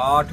8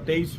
23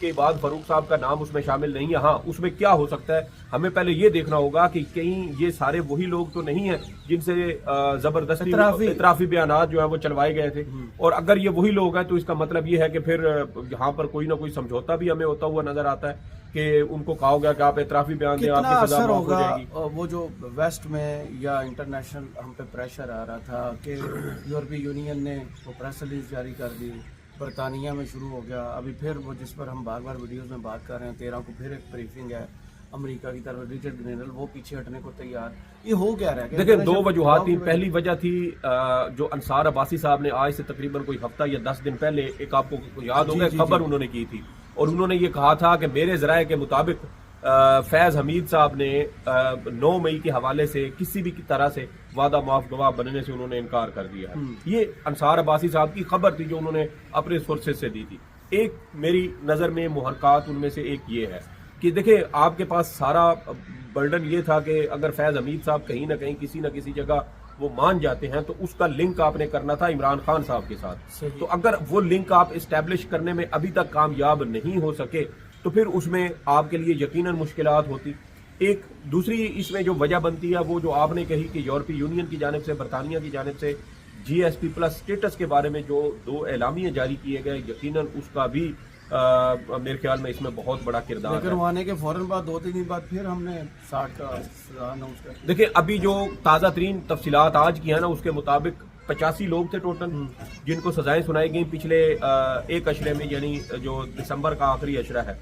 کے بعد فاروق صاحب کا نام اس میں شامل نہیں ہے. ہاں اس میں کیا ہو سکتا ہے, ہمیں پہلے یہ دیکھنا ہوگا کہ کہیں یہ سارے وہی لوگ تو نہیں ہیں جن سے زبردستی اطرافی بیانات جو ہیں وہ چلوائے گئے تھے, اور اگر یہ وہی لوگ ہیں تو اس کا مطلب یہ ہے کہ پھر یہاں پر کوئی نہ کوئی سمجھوتا بھی ہمیں ہوتا ہوا نظر آتا ہے کہ ان کو کہا ہوگا کہ آپ اطرافی بیان دیں, آپ کی سزا معاف ہو جائے گی. وہ جو ویسٹ میں یا انٹرنیشنل ہم پہ پریشر آ رہا تھا کہ یورپی یونین نے وہ پریس ریلیز جاری کر دی, برطانیہ میں شروع ہو گیا, ابھی پھر وہ جس پر ہم بار بار ویڈیوز میں بات کر رہے ہیں 13 کو پھر ایک بریفنگ ہے امریکہ کی طرف, ریچرڈ گرینل وہ پیچھے ہٹنے کو تیار. یہ ہو کیا رہا ہے؟ دیکھیں 2 وجوہات تھیں. پہلی وجہ تھی جو انصار عباسی صاحب نے آج سے تقریباً کوئی ہفتہ یا 10 دن پہلے ایک آپ کو یاد ہوگا خبر انہوں نے کی تھی, اور انہوں نے یہ کہا تھا کہ میرے ذرائع کے مطابق فیض حمید صاحب نے 9 مئی کے حوالے سے کسی بھی طرح سے وعدہ معاف گواہ بننے سے انہوں نے انکار کر دیا ہے. یہ انصار عباسی صاحب کی خبر تھی جو انہوں نے اپنے سورسز سے دی تھی. ایک میری نظر میں محرکات ان میں سے ایک یہ ہے کہ دیکھیں آپ کے پاس سارا برڈن یہ تھا کہ اگر فیض حمید صاحب کہیں نہ کہیں کسی نہ کسی جگہ وہ مان جاتے ہیں تو اس کا لنک آپ نے کرنا تھا عمران خان صاحب کے ساتھ. تو اگر وہ لنک آپ اسٹیبلش کرنے میں ابھی تک کامیاب نہیں ہو سکے تو پھر اس میں آپ کے لیے یقیناً مشکلات ہوتی. ایک دوسری اس میں جو وجہ بنتی ہے وہ جو آپ نے کہی کہ یورپی یونین کی جانب سے, برطانیہ کی جانب سے GSP+ اسٹیٹس کے بارے میں جو 2 اعلامیے جاری کیے گئے, یقیناً اس کا بھی میرے خیال میں اس میں بہت بڑا کردار ہے. لیکن آنے کے فوراً بعد 2-3 دن بعد پھر ہم نے 60 کا سزا اناؤنس کر دی. دیکھیں ابھی جو تازہ ترین تفصیلات آج کی ہیں نا, اس کے مطابق 85 لوگ تھے ٹوٹل جن کو سزائیں سنائی گئیں پچھلے ایک اشرے میں, یعنی جو دسمبر کا آخری اشرہ ہے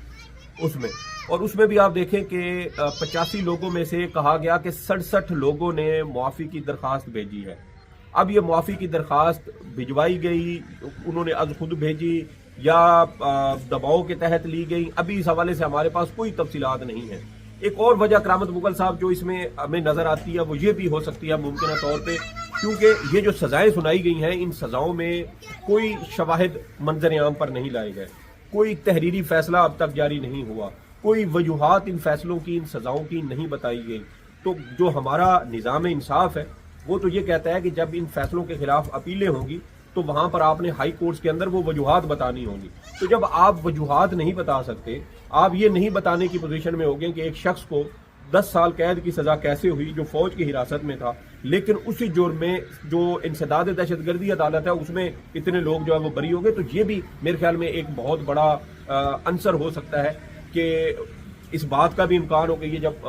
اس میں. اور اس میں بھی آپ دیکھیں کہ 85 لوگوں میں سے کہا گیا کہ 67 لوگوں نے معافی کی درخواست بھیجی ہے. اب یہ معافی کی درخواست بھجوائی گئی, انہوں نے از خود بھیجی یا دباؤ کے تحت لی گئی, ابھی اس حوالے سے ہمارے پاس کوئی تفصیلات نہیں ہیں. ایک اور وجہ کرامت مغل صاحب جو اس میں ہمیں نظر آتی ہے وہ یہ بھی ہو سکتی ہے ممکنہ طور پہ, کیونکہ یہ جو سزائیں سنائی گئی ہیں ان سزاؤں میں کوئی شواہد منظر عام پر نہیں لائے گئے, کوئی تحریری فیصلہ اب تک جاری نہیں ہوا, کوئی وجوہات ان فیصلوں کی, ان سزاؤں کی نہیں بتائی گئی. تو جو ہمارا نظام انصاف ہے وہ تو یہ کہتا ہے کہ جب ان فیصلوں کے خلاف اپیلیں ہوں گی تو وہاں پر آپ نے ہائی کورٹس کے اندر وہ وجوہات بتانی ہوں گی. تو جب آپ وجوہات نہیں بتا سکتے, آپ یہ نہیں بتانے کی پوزیشن میں ہوگے کہ ایک شخص کو 10 سال قید کی سزا کیسے ہوئی جو فوج کی حراست میں تھا, لیکن اسی جرم میں جو انسداد دہشت گردی عدالت ہے اس میں اتنے لوگ جو ہے وہ بری ہو گئے. تو یہ بھی میرے خیال میں ایک بہت بڑا عنصر ہو سکتا ہے کہ اس بات کا بھی امکان ہو کہ یہ جب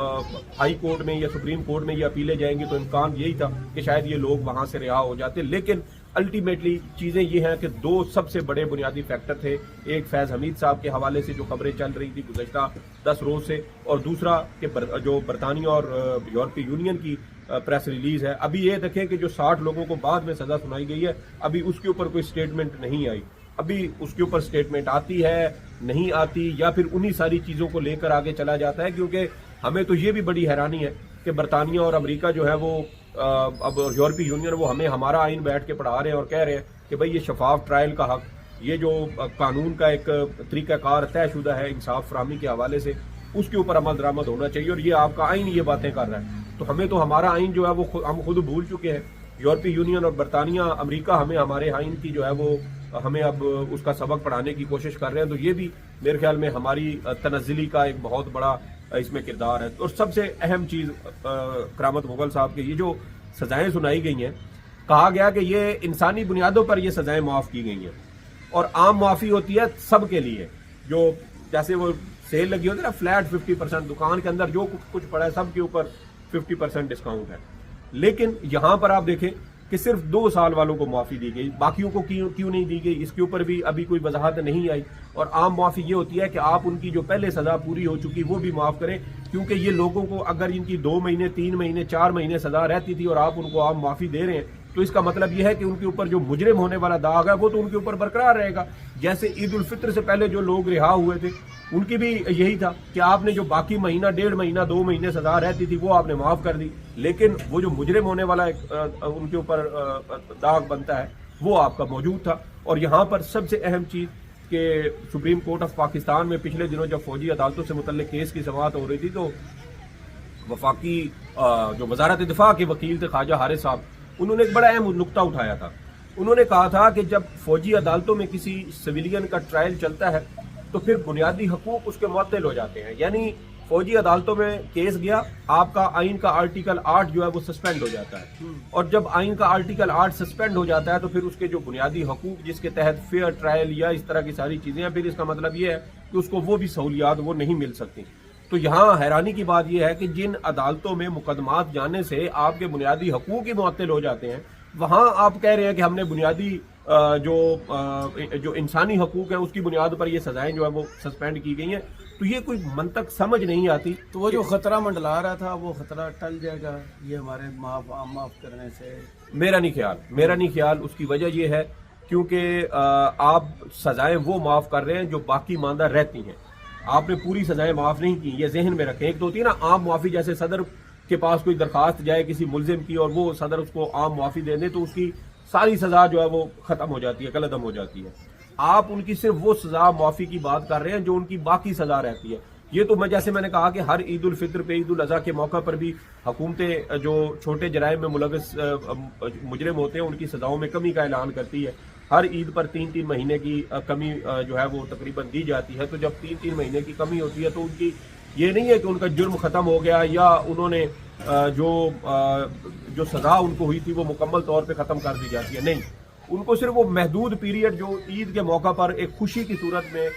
ہائی کورٹ میں یا سپریم کورٹ میں یہ اپیلیں جائیں گی تو امکان یہی تھا کہ شاید یہ لوگ وہاں سے رہا ہو جاتے. لیکن الٹیمیٹلی چیزیں یہ ہیں کہ 2 سب سے بڑے بنیادی فیکٹر تھے, ایک فیض حمید صاحب کے حوالے سے جو خبریں چل رہی تھی گزشتہ 10 روز سے, اور دوسرا کہ جو برطانیہ اور یورپی یونین کی پریس ریلیز ہے. ابھی یہ دیکھیں کہ جو 60 لوگوں کو بعد میں سزا سنائی گئی ہے ابھی اس کے اوپر کوئی سٹیٹمنٹ نہیں آئی. ابھی اس کے اوپر سٹیٹمنٹ آتی ہے نہیں آتی, یا پھر انہی ساری چیزوں کو لے کر آگے چلا جاتا ہے, کیونکہ ہمیں تو یہ بھی بڑی حیرانی ہے کہ برطانیہ اور امریکہ جو ہے وہ اب یورپی یونین وہ ہمیں ہمارا آئین بیٹھ کے پڑھا رہے ہیں اور کہہ رہے ہیں کہ بھئی یہ شفاف ٹرائل کا حق, یہ جو قانون کا ایک طریقہ کار طے شدہ ہے انصاف فراہمی کے حوالے سے, اس کے اوپر عمل درآمد ہونا چاہیے, اور یہ آپ کا آئین یہ باتیں کر رہا ہے. تو ہمیں تو ہمارا آئین جو ہے وہ ہم خود بھول چکے ہیں. یورپی یونین اور برطانیہ امریکہ ہمیں ہمارے آئین کی جو ہے وہ ہمیں اب اس کا سبق پڑھانے کی کوشش کر رہے ہیں. تو یہ بھی میرے خیال میں ہماری تنزلی کا ایک بہت بڑا اس میں کردار ہے. اور سب سے اہم چیز کرامت مغل صاحب کے یہ جو سزائیں سنائی گئی ہیں, کہا گیا کہ یہ انسانی بنیادوں پر یہ سزائیں معاف کی گئی ہیں, اور عام معافی ہوتی ہے سب کے لیے, جو جیسے وہ سیل لگی ہوتی ہے نا فلیٹ 50%, دکان کے اندر جو کچھ پڑا ہے سب کے اوپر 50% ڈسکاؤنٹ ہے. لیکن یہاں پر آپ دیکھیں کہ صرف 2 سال والوں کو معافی دی گئی, باقیوں کو کیوں نہیں دی گئی اس کے اوپر بھی ابھی کوئی وضاحت نہیں آئی. اور عام معافی یہ ہوتی ہے کہ آپ ان کی جو پہلے سزا پوری ہو چکی وہ بھی معاف کریں, کیونکہ یہ لوگوں کو اگر ان کی 2 مہینے 3 مہینے 4 مہینے سزا رہتی تھی اور آپ ان کو عام معافی دے رہے ہیں تو اس کا مطلب یہ ہے کہ ان کے اوپر جو مجرم ہونے والا داغ ہے وہ تو ان کے اوپر برقرار رہے گا. جیسے عید الفطر سے پہلے جو لوگ رہا ہوئے تھے ان کی بھی یہی تھا کہ آپ نے جو باقی مہینہ 1.5 مہینہ 2 مہینے سزا رہتی تھی وہ آپ نے معاف کر دی, لیکن وہ جو مجرم ہونے والا ان کے اوپر داغ بنتا ہے وہ آپ کا موجود تھا. اور یہاں پر سب سے اہم چیز کہ سپریم کورٹ آف پاکستان میں پچھلے دنوں جب فوجی عدالتوں سے متعلق کیس کی سماعت ہو رہی تھی تو وفاقی جو وزارت دفاع کے وکیل تھے خواجہ حارث صاحب, انہوں نے ایک بڑا اہم نقطہ اٹھایا تھا. انہوں نے کہا تھا کہ جب فوجی عدالتوں میں کسی سویلین کا ٹرائل چلتا ہے تو پھر بنیادی حقوق اس کے معطل ہو جاتے ہیں. یعنی فوجی عدالتوں میں کیس گیا, آپ کا آئین کا آرٹیکل 8 جو ہے وہ سسپینڈ ہو جاتا ہے, اور جب آئین کا آرٹیکل 8 سسپینڈ ہو جاتا ہے تو پھر اس کے جو بنیادی حقوق جس کے تحت فیئر ٹرائل یا اس طرح کی ساری چیزیں ہیں, پھر اس کا مطلب یہ ہے کہ اس کو وہ بھی سہولیات وہ نہیں مل سکتی. تو یہاں حیرانی کی بات یہ ہے کہ جن عدالتوں میں مقدمات جانے سے آپ کے بنیادی حقوق ہی معطل ہو جاتے ہیں, وہاں آپ کہہ رہے ہیں کہ ہم نے بنیادی جو انسانی حقوق ہیں اس کی بنیاد پر یہ سزائیں جو ہے وہ سسپینڈ کی گئی ہیں. تو یہ کوئی منطق سمجھ نہیں آتی. تو وہ جو خطرہ منڈلا رہا تھا وہ خطرہ ٹل جائے گا یہ ہمارے معاف کرنے سے؟ میرا نہیں خیال. اس کی وجہ یہ ہے کیونکہ آپ سزائیں وہ معاف کر رہے ہیں جو باقی ماندہ رہتی ہیں. آپ نے پوری سزائیں معاف نہیں کی, یہ ذہن میں رکھیں. ایک تو ہوتی ہے نا عام معافی, جیسے صدر کے پاس کوئی درخواست جائے کسی ملزم کی اور وہ صدر اس کو عام معافی دے دے تو اس کی ساری سزا جو ہے وہ ختم ہو جاتی ہے, کالعدم ہو جاتی ہے. آپ ان کی صرف وہ سزا معافی کی بات کر رہے ہیں جو ان کی باقی سزا رہتی ہے. یہ تو جیسے میں نے کہا کہ ہر عید الفطر پہ, عید الاضحیٰ کے موقع پر بھی حکومتیں جو چھوٹے جرائم میں ملوث مجرم ہوتے ہیں ان کی سزاؤں میں کمی کا اعلان کرتی ہے. ہر عید پر 3 مہینے کی کمی جو ہے وہ تقریباً دی جاتی ہے. تو جب 3 مہینے کی کمی ہوتی ہے تو ان کی یہ نہیں ہے کہ ان کا جرم ختم ہو گیا یا انہوں نے جو سزا ان کو ہوئی تھی وہ مکمل طور پہ ختم کر دی جاتی ہے. نہیں, ان کو صرف وہ محدود پیریڈ جو عید کے موقع پر ایک خوشی کی صورت میں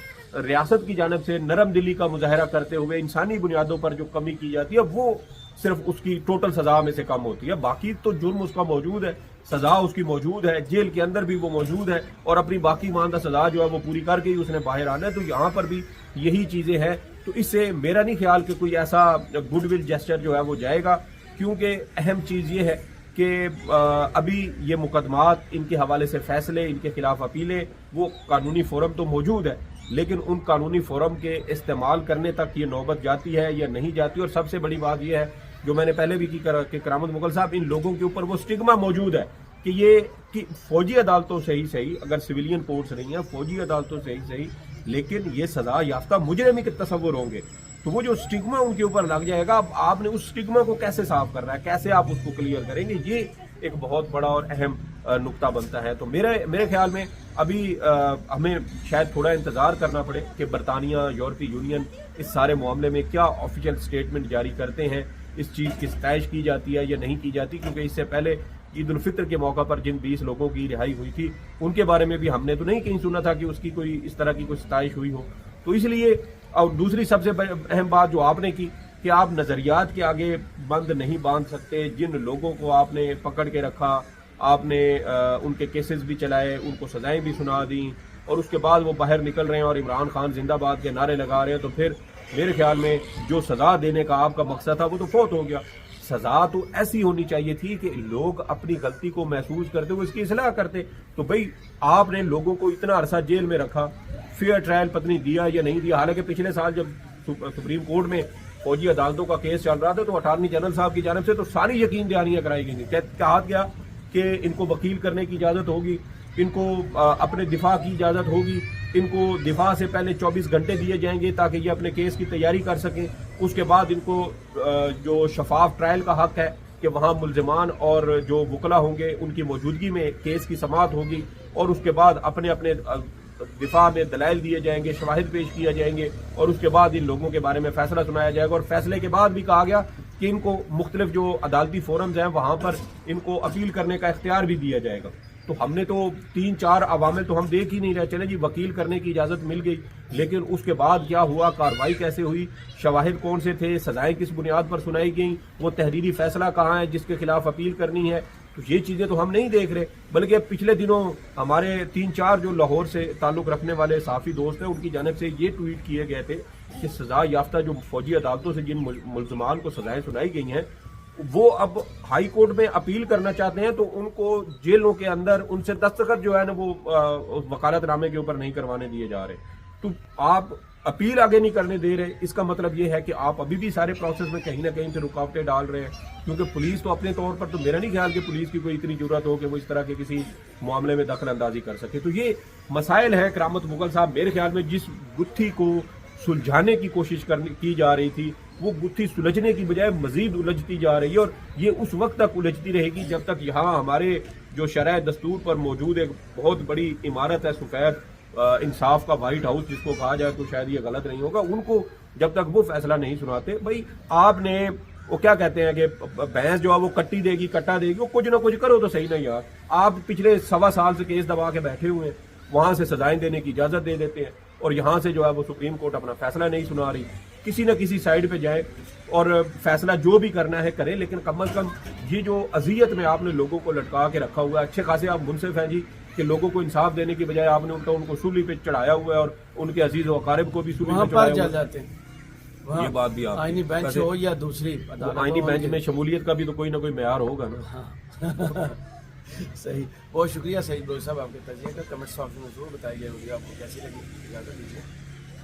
ریاست کی جانب سے نرم دلی کا مظاہرہ کرتے ہوئے انسانی بنیادوں پر جو کمی کی جاتی ہے وہ صرف اس کی ٹوٹل سزا میں سے کم ہوتی ہے. باقی تو جرم اس کا موجود ہے, سزا اس کی موجود ہے, جیل کے اندر بھی وہ موجود ہے اور اپنی باقی ماندہ سزا جو ہے وہ پوری کر کے ہی اس نے باہر آنا ہے. تو یہاں پر بھی یہی چیزیں ہیں. تو اس سے میرا نہیں خیال کہ کوئی ایسا گڈ ول جیسچر جو ہے وہ جائے گا, کیونکہ اہم چیز یہ ہے کہ ابھی یہ مقدمات, ان کے حوالے سے فیصلے, ان کے خلاف اپیلیں, وہ قانونی فورم تو موجود ہے, لیکن ان قانونی فورم کے استعمال کرنے تک یہ نوبت جاتی ہے یا نہیں جاتی. اور سب سے بڑی بات یہ ہے جو میں نے پہلے بھی کی کہ کرامت مغل صاحب, ان لوگوں کے اوپر وہ سٹگما موجود ہے کہ یہ کہ فوجی عدالتوں سے ہی صحیح, اگر سویلین کورٹس نہیں ہیں, فوجی عدالتوں سے ہی صحیح, لیکن یہ سزا یافتہ مجرم ہی کے تصور ہوں گے. تو وہ جو سٹگما ان کے اوپر لگ جائے گا, اب آپ نے اس سٹگما کو کیسے صاف کرنا ہے, کیسے آپ اس کو کلیئر کریں گے, یہ ایک بہت بڑا اور اہم نقطہ بنتا ہے. تو میرے خیال میں ابھی ہمیں شاید تھوڑا انتظار کرنا پڑے کہ برطانیہ, یورپی یونین اس سارے معاملے میں کیا آفیشیل سٹیٹمنٹ جاری کرتے ہیں, اس چیز کی ستائش کی جاتی ہے یا نہیں کی جاتی. کیونکہ اس سے پہلے عید الفطر کے موقع پر جن 20 لوگوں کی رہائی ہوئی تھی ان کے بارے میں بھی ہم نے تو نہیں کہیں سنا تھا کہ اس کی کوئی اس طرح کی کوئی ستائش ہوئی ہو. تو اس لیے, اور دوسری سب سے اہم بات جو آپ نے کی کہ آپ نظریات کے آگے بند نہیں باندھ سکتے. جن لوگوں کو آپ نے پکڑ کے رکھا, آپ نے ان کے کیسز بھی چلائے, ان کو سزائیں بھی سنا دیں, اور اس کے بعد وہ باہر نکل رہے ہیں اور عمران خان زندہ باد کے نعرے لگا رہے ہیں, تو پھر میرے خیال میں جو سزا دینے کا آپ کا مقصد تھا وہ تو فوت ہو گیا. سزا تو ایسی ہونی چاہیے تھی کہ لوگ اپنی غلطی کو محسوس کرتے ہوئے اس کی اصلاح کرتے. تو بھئی آپ نے لوگوں کو اتنا عرصہ جیل میں رکھا, فیئر ٹرائل پتہ نہیں دیا یا نہیں دیا. حالانکہ پچھلے سال جب سپریم کورٹ میں فوجی عدالتوں کا کیس چل رہا تھا تو اٹارنی جنرل صاحب کی جانب سے تو ساری یقین دہانیاں کرائی گئی تھیں. کہا گیا کہ ان کو وکیل کرنے کی اجازت ہوگی, ان کو اپنے دفاع کی اجازت ہوگی, ان کو دفاع سے پہلے 24 گھنٹے دیے جائیں گے تاکہ یہ اپنے کیس کی تیاری کر سکیں. اس کے بعد ان کو جو شفاف ٹرائل کا حق ہے کہ وہاں ملزمان اور جو وکلا ہوں گے ان کی موجودگی میں کیس کی سماعت ہوگی, اور اس کے بعد اپنے اپنے دفاع میں دلائل دیے جائیں گے, شواہد پیش کیا جائیں گے, اور اس کے بعد ان لوگوں کے بارے میں فیصلہ سنایا جائے گا. اور فیصلے کے بعد بھی کہا گیا کہ ان کو مختلف جو عدالتی فورمز ہیں وہاں پر ان کو اپیل کرنے کا اختیار بھی دیا جائے گا. تو ہم نے تو 3-4 عوامل تو ہم دیکھ ہی نہیں رہے. چلے جی وکیل کرنے کی اجازت مل گئی, لیکن اس کے بعد کیا ہوا, کارروائی کیسے ہوئی, شواہد کون سے تھے, سزائیں کس بنیاد پر سنائی گئیں, وہ تحریری فیصلہ کہاں ہے جس کے خلاف اپیل کرنی ہے. تو یہ چیزیں تو ہم نہیں دیکھ رہے. بلکہ پچھلے دنوں ہمارے 3-4 جو لاہور سے تعلق رکھنے والے صحافی دوست ہیں ان کی جانب سے یہ ٹویٹ کیے گئے تھے کہ سزا یافتہ جو فوجی عدالتوں سے جن ملزمان کو سزائیں سنائی گئی ہیں وہ اب ہائی کورٹ میں اپیل کرنا چاہتے ہیں, تو ان کو جیلوں کے اندر ان سے دستخط جو ہے نا وہ وکالت نامے کے اوپر نہیں کروانے دیے جا رہے. تو آپ اپیل آگے نہیں کرنے دے رہے, اس کا مطلب یہ ہے کہ آپ ابھی بھی سارے پروسیس میں کہیں نہ کہیں سے رکاوٹیں ڈال رہے ہیں. کیونکہ پولیس تو اپنے طور پر, تو میرا نہیں خیال کہ پولیس کی کوئی اتنی ضرورت ہو کہ وہ اس طرح کے کسی معاملے میں دخل اندازی کر سکے. تو یہ مسائل ہیں کرامت مغل صاحب. میرے خیال میں جس گتھی کو سلجھانے کی کوشش کی جا رہی تھی وہ گتھی سلجھنے کی بجائے مزید الجھتی جا رہی ہے, اور یہ اس وقت تک الجھتی رہے گی جب تک یہاں ہمارے جو شرع دستور پر موجود ایک بہت بڑی عمارت ہے سفید, انصاف کا وائٹ ہاؤس جس کو کہا جائے تو شاید یہ غلط نہیں ہوگا، ان کو جب تک وہ فیصلہ نہیں سناتے، بھائی آپ نے وہ کیا کہتے ہیں کہ بھینس جو ہے وہ کٹی دے گی کٹا دے گی، وہ کچھ نہ کچھ کرو تو صحیح نہیں یار. آپ پچھلے 1.25 سال سے کیس دبا کے بیٹھے ہوئے ہیں، وہاں سے سزائیں دینے کی اجازت دے دیتے ہیں، اور یہاں سے جو ہے وہ سپریم کورٹ اپنا فیصلہ نہیں سنا رہی. کسی نہ کسی سائڈ پہ جائے اور فیصلہ جو بھی کرنا ہے کرے، لیکن کم از کم یہ جو اذیت میں آپ نے لوگوں کو لٹکا کے رکھا ہوا ہے، اچھے خاصے آپ منصف ہیں جی کہ لوگوں کو انصاف دینے کی بجائے آپ نے ان کو سولی پہ چڑھایا ہوا ہے، اور ان کے عزیز و اقارب کو بھی سولی وہاں پہ پر چڑھایا جا ہوا ہے. جاتے ہیں. یہ بات بھی آپ آئینی بینچ ہو یا دوسری آئینی بینچ میں شمولیت کا بھی تو کوئی نہ کوئی معیار ہوگا نا. صحیح. بہت شکریہ سعید بلوچ صاحب آپ کے تجزیے کا. کمنٹ باکس میں ضرور بتائیے ویڈیو آپ کو کیسی لگی. اجازت دیجیے.